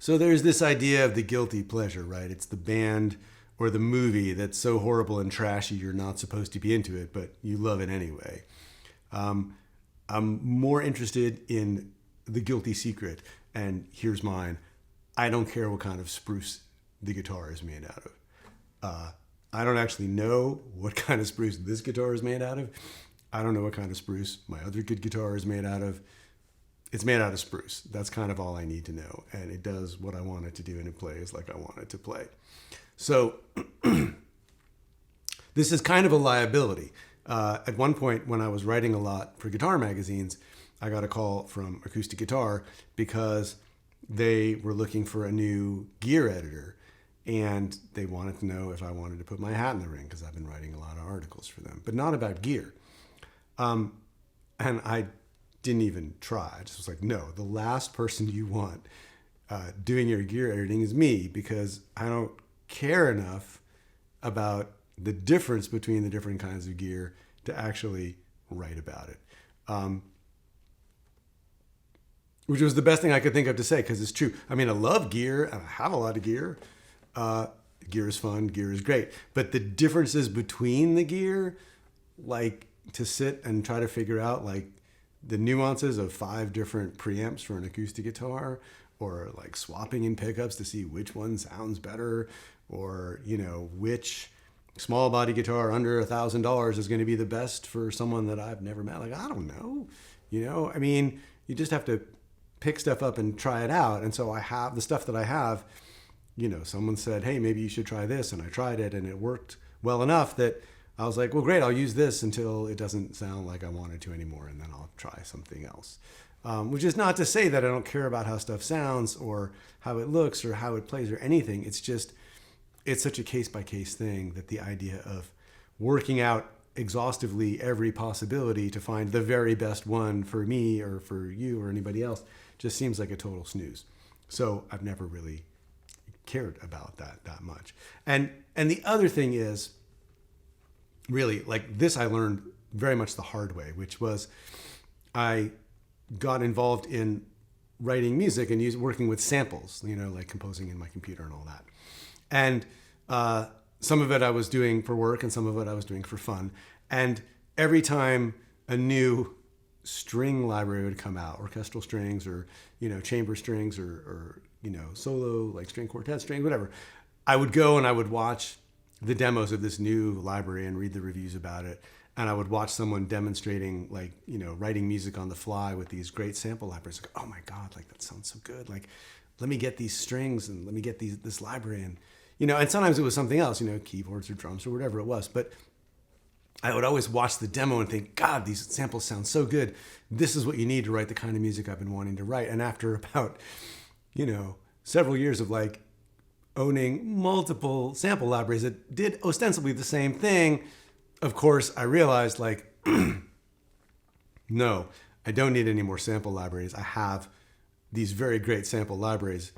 So there's this idea of the guilty pleasure, right? It's the band or the movie that's so horrible and trashy you're not supposed to be into it, but you love it anyway. I'm more interested in the guilty secret, and here's mine. I don't care what kind of spruce the guitar is made out of. I don't actually know what kind of spruce this guitar is made out of. I don't know what kind of spruce my other good guitar is made out of. It's made out of spruce. That's kind of all I need to know. And it does what I want it to do, and it plays like I want it to play. So this is kind of a liability. At one point when I was writing a lot for guitar magazines, I got a call from Acoustic Guitar because they were looking for a new gear editor. And they wanted to know if I wanted to put my hat in the ring because I've been writing a lot of articles for them, but not about gear. And I didn't even try. I just was like, no, the last person you want doing your gear editing is me, because I don't care enough about the difference between the different kinds of gear to actually write about it. Which was the best thing I could think of to say, because it's true. I mean, I love gear and I have a lot of gear. Gear is fun, gear is great. But the differences between the gear, like to sit and try to figure out like the nuances of 5 different preamps for an acoustic guitar, or like swapping in pickups to see which one sounds better, or, you know, which small body guitar under $1,000 is going to be the best for someone that I've never met. Like, I don't know, you know, I mean, you just have to pick stuff up and try it out. And so I have the stuff that I have. You know, someone said, hey, maybe you should try this. And I tried it and it worked well enough that I was like, well, great, I'll use this until it doesn't sound like I wanted to anymore. And then I'll try something else. Which is not to say that I don't care about how stuff sounds or how it looks or how it plays or anything. It's just, it's such a case by case thing that the idea of working out exhaustively every possibility to find the very best one for me or for you or anybody else just seems like a total snooze. So I've never really cared about that much. And the other thing is, really, like this I learned very much the hard way, which was I got involved in writing music and working with samples, you know, like composing in my computer and all that. And some of it I was doing for work and some of it I was doing for fun. And every time a new string library would come out, orchestral strings or, you know, chamber strings or you know, solo, like string quartet strings, whatever, I would go and I would watch the demos of this new library and read the reviews about it. And I would watch someone demonstrating, like, you know, writing music on the fly with these great sample libraries. Like, oh my God, like that sounds so good. Like, let me get these strings and let me get this library. And, you know, and sometimes it was something else, you know, keyboards or drums or whatever it was. But I would always watch the demo and think, God, these samples sound so good. This is what you need to write the kind of music I've been wanting to write. And after about, you know, several years of like owning multiple sample libraries that did ostensibly the same thing, of course, I realized like, no, I don't need any more sample libraries. I have these very great sample libraries.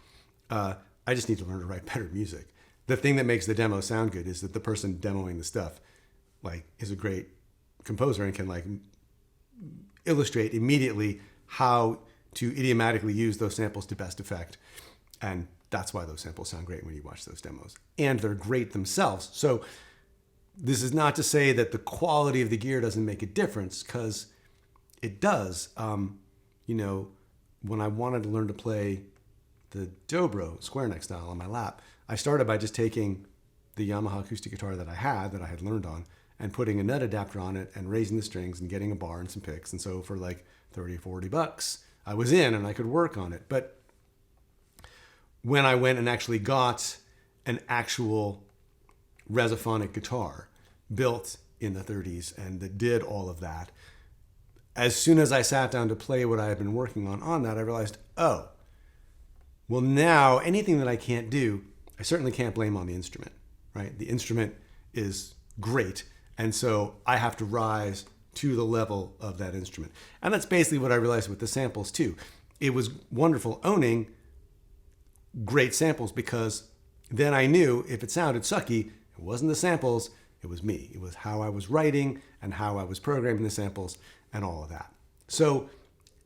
I just need to learn to write better music. The thing that makes the demo sound good is that the person demoing the stuff like is a great composer and can like illustrate immediately how to idiomatically use those samples to best effect. And that's why those samples sound great when you watch those demos. And they're great themselves. So this is not to say that the quality of the gear doesn't make a difference, because it does. You know, when I wanted to learn to play the dobro square neck style on my lap, I started by just taking the Yamaha acoustic guitar that I had learned on, and putting a nut adapter on it and raising the strings and getting a bar and some picks. And so for like 30, 40 bucks, I was in and I could work on it. But when I went and actually got an actual resophonic guitar built in the 30s and that did all of that, as soon as I sat down to play what I had been working on that, I realized, oh, well, now anything that I can't do, I certainly can't blame on the instrument, right? The instrument is great. And so I have to rise to the level of that instrument. And that's basically what I realized with the samples too. It was wonderful owning great samples, because then I knew if it sounded sucky, it wasn't the samples, it was me. It was how I was writing and how I was programming the samples and all of that. So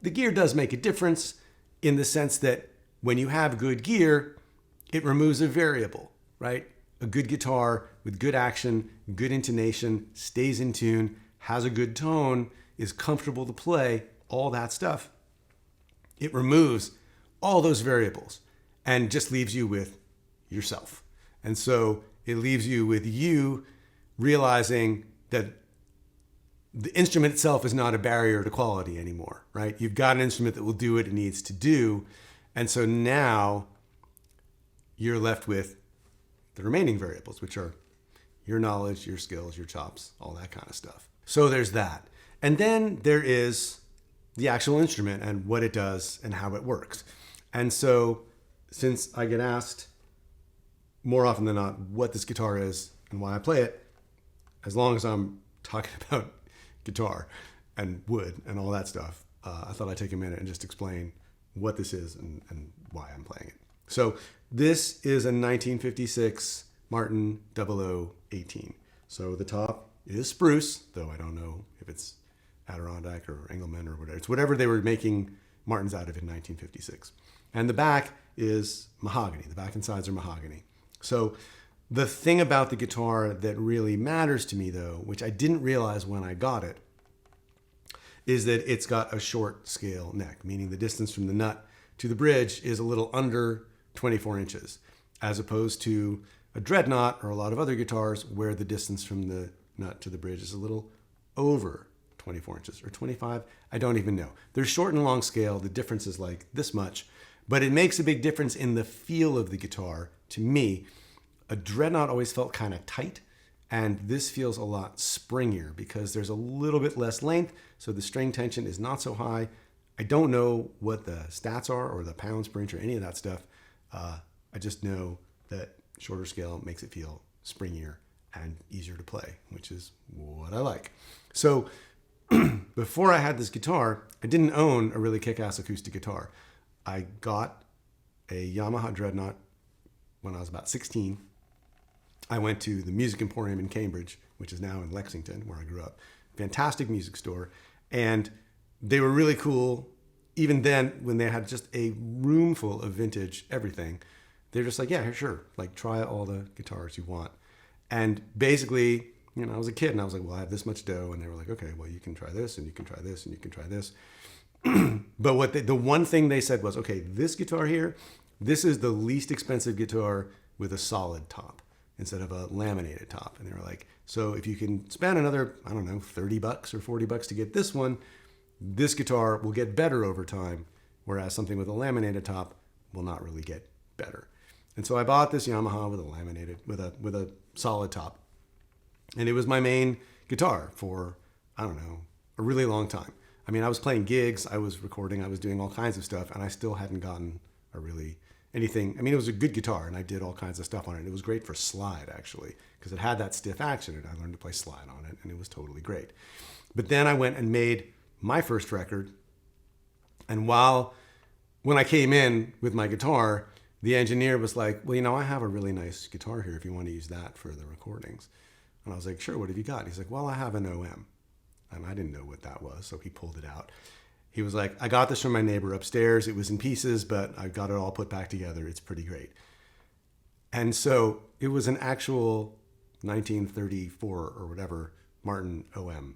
the gear does make a difference in the sense that when you have good gear, it removes a variable, right? A good guitar with good action, good intonation, stays in tune, has a good tone, is comfortable to play, all that stuff. It removes all those variables and just leaves you with yourself. And so it leaves you with you realizing that the instrument itself is not a barrier to quality anymore, right? You've got an instrument that will do what it needs to do. And so now you're left with the remaining variables, which are your knowledge, your skills, your chops, all that kind of stuff. So there's that. And then there is the actual instrument and what it does and how it works. And so since I get asked more often than not what this guitar is and why I play it, as long as I'm talking about guitar and wood and all that stuff, I thought I'd take a minute and just explain what this is and why I'm playing it. So this is a 1956 Martin 0018. So the top is Spruce, though I don't know if it's Adirondack or Engelmann or whatever. It's whatever they were making Martins out of in 1956. And the back is mahogany. The back and sides are mahogany. So the thing about the guitar that really matters to me, though, which I didn't realize when I got it, is that it's got a short scale neck, meaning the distance from the nut to the bridge is a little under 24 inches, as opposed to a dreadnought or a lot of other guitars where the distance from the nut to the bridge is a little over 24 inches or 25. I don't even know. They're short and long scale. The difference is like this much, but it makes a big difference in the feel of the guitar. To me, a dreadnought always felt kind of tight, and this feels a lot springier because there's a little bit less length, so the string tension is not so high. I don't know what the stats are or the pounds per inch or any of that stuff. I just know that shorter scale makes it feel springier and easier to play, which is what I like. So before I had this guitar, I didn't own a really kick-ass acoustic guitar. I got a Yamaha Dreadnought when I was about 16. I went to the Music Emporium in Cambridge, which is now in Lexington, where I grew up. Fantastic music store. And they were really cool. Even then, when they had just a room full of vintage everything, they're just like, yeah, sure. Like, try all the guitars you want. And basically, you know, I was a kid and I was like, well, I have this much dough. And they were like, okay, well, you can try this and you can try this and you can try this. But the one thing they said was, okay, this guitar here, this is the least expensive guitar with a solid top instead of a laminated top. And they were like, so if you can spend another, I don't know, $30 or $40 to get this one, this guitar will get better over time, whereas something with a laminated top will not really get better. And so I bought this Yamaha with a laminated, with a solid top. And it was my main guitar for, I don't know, a really long time. I mean, I was playing gigs, I was recording, I was doing all kinds of stuff, and I still hadn't gotten a really anything. I mean, it was a good guitar, and I did all kinds of stuff on it. It was great for slide, actually, because it had that stiff action, and I learned to play slide on it, and it was totally great. But then I went and made my first record, and when I came in with my guitar, the engineer was like, well, you know, I have a really nice guitar here if you want to use that for the recordings. And I was like, sure, what have you got? He's like, well, I have an OM. And I didn't know what that was, so he pulled it out. He was like, I got this from my neighbor upstairs. It was in pieces, but I got it all put back together. It's pretty great. And so it was an actual 1934 or whatever Martin OM.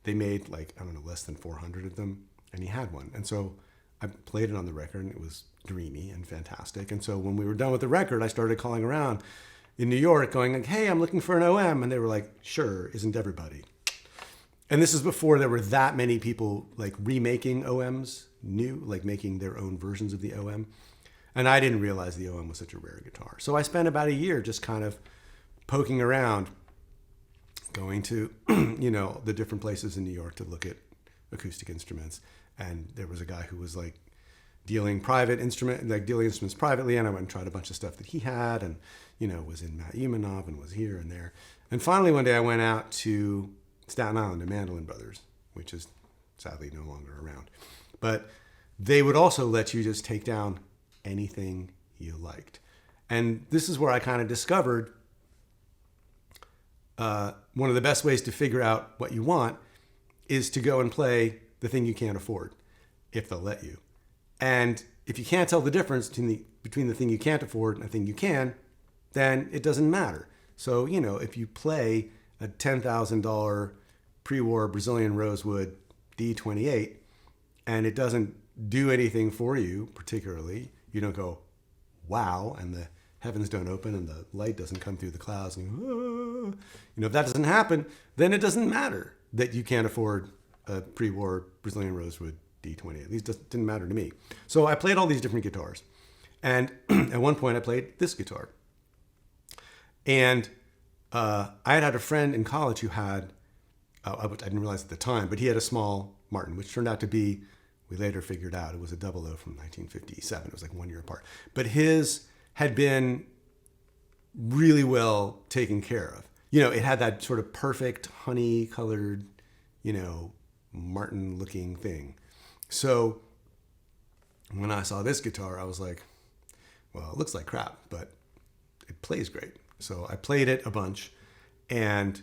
They made like, I don't know, less than 400 of them, and he had one. And so I played it on the record, and it was dreamy and fantastic. And so when we were done with the record, I started calling around in New York going like, hey, I'm looking for an OM. And they were like, sure, isn't everybody? And this is before there were that many people like remaking OMs new, like making their own versions of the OM. And I didn't realize the OM was such a rare guitar. So I spent about a year just kind of poking around, going to, you know, the different places in New York to look at acoustic instruments. And there was a guy who was like dealing instruments privately. And I went and tried a bunch of stuff that he had and, you know, was in Matt Umanov and was here and there. And finally, one day I went out to Staten Island to Mandolin Brothers, which is sadly no longer around. But they would also let you just take down anything you liked. And this is where I kind of discovered one of the best ways to figure out what you want is to go and play the thing you can't afford, if they'll let you. And if you can't tell the difference between the thing you can't afford and the thing you can, then it doesn't matter. So, if you play a $10,000 pre-war Brazilian rosewood D28 and it doesn't do anything for you particularly, you don't go, wow, and the heavens don't open and the light doesn't come through the clouds. And, if that doesn't happen, then it doesn't matter that you can't afford a pre-war Brazilian rosewood D20. At least it didn't matter to me. So I played all these different guitars. And at one point I played this guitar. And I had a friend in college who had, I didn't realize at the time, but he had a small Martin, which turned out to be, we later figured out, it was a 00 from 1957. It was like 1 year apart. But his had been really well taken care of. It had that sort of perfect honey-colored, Martin-looking thing. So when I saw this guitar, I was like, well, it looks like crap, but it plays great. So I played it a bunch and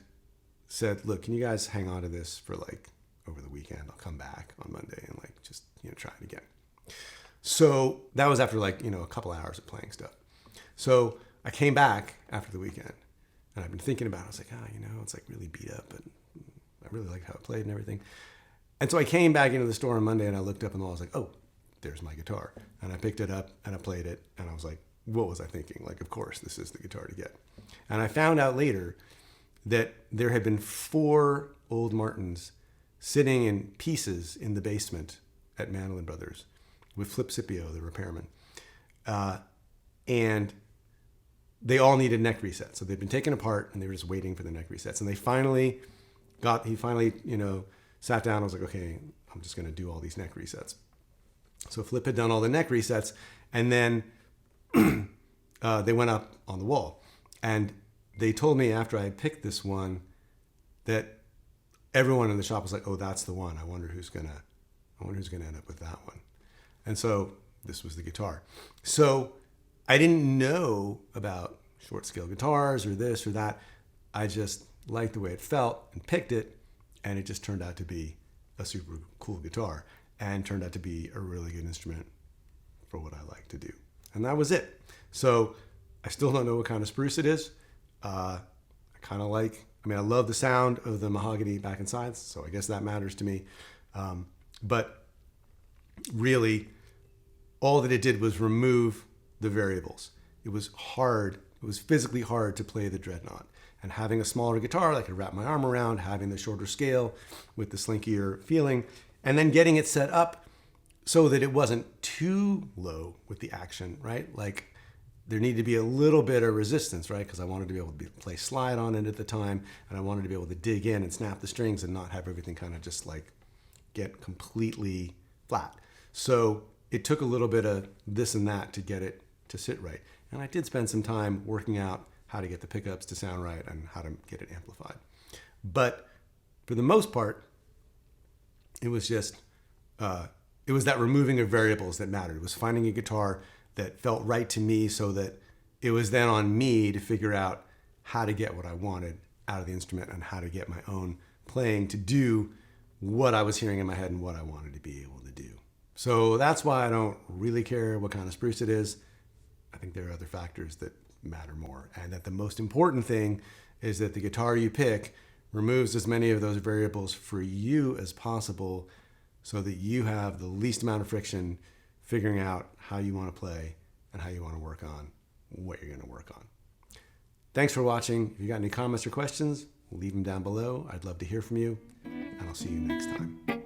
said, look, can you guys hang on to this for over the weekend? I'll come back on Monday and just, try it again. So that was after a couple hours of playing stuff. So I came back after the weekend and I've been thinking about it. I was like, it's really beat up, but I really like how it played and everything. And so I came back into the store on Monday and I looked up and I was like, oh, there's my guitar. And I picked it up and I played it and I was like, what was I thinking? Of course, this is the guitar to get. And I found out later that there had been 4 old Martins sitting in pieces in the basement at Mandolin Brothers with Flip Scipio, the repairman. And they all needed neck resets. So they'd been taken apart and they were just waiting for the neck resets. And he finally, sat down. I was like, okay, I'm just going to do all these neck resets. So Flip had done all the neck resets and then they went up on the wall. And they told me after I had picked this one that everyone in the shop was like, oh, that's the one. I wonder who's gonna end up with that one. And so this was the guitar. So I didn't know about short scale guitars or this or that. I just liked the way it felt and picked it. And it just turned out to be a super cool guitar and turned out to be a really good instrument for what I like to do. And that was it. So I still don't know what kind of spruce it is. I love the sound of the mahogany back and sides, so I guess that matters to me. But really, all that it did was remove the variables. It was hard. It was physically hard to play the Dreadnought. And having a smaller guitar that I could wrap my arm around, having the shorter scale with the slinkier feeling, and then getting it set up so that it wasn't too low with the action, right? There needed to be a little bit of resistance, right? Because I wanted to be able to play slide on it at the time, and I wanted to be able to dig in and snap the strings and not have everything kind of just get completely flat. So it took a little bit of this and that to get it to sit right. And I did spend some time working out how to get the pickups to sound right and how to get it amplified. But for the most part, it was just, it was that removing of variables that mattered. It was finding a guitar that felt right to me so that it was then on me to figure out how to get what I wanted out of the instrument and how to get my own playing to do what I was hearing in my head and what I wanted to be able to do. So that's why I don't really care what kind of spruce it is. I think there are other factors that matter more, and that the most important thing is that the guitar you pick removes as many of those variables for you as possible so that you have the least amount of friction figuring out how you want to play and how you want to work on what you're going to work on. Thanks for watching. If you got any comments or questions, leave them down below. I'd love to hear from you, and I'll see you next time.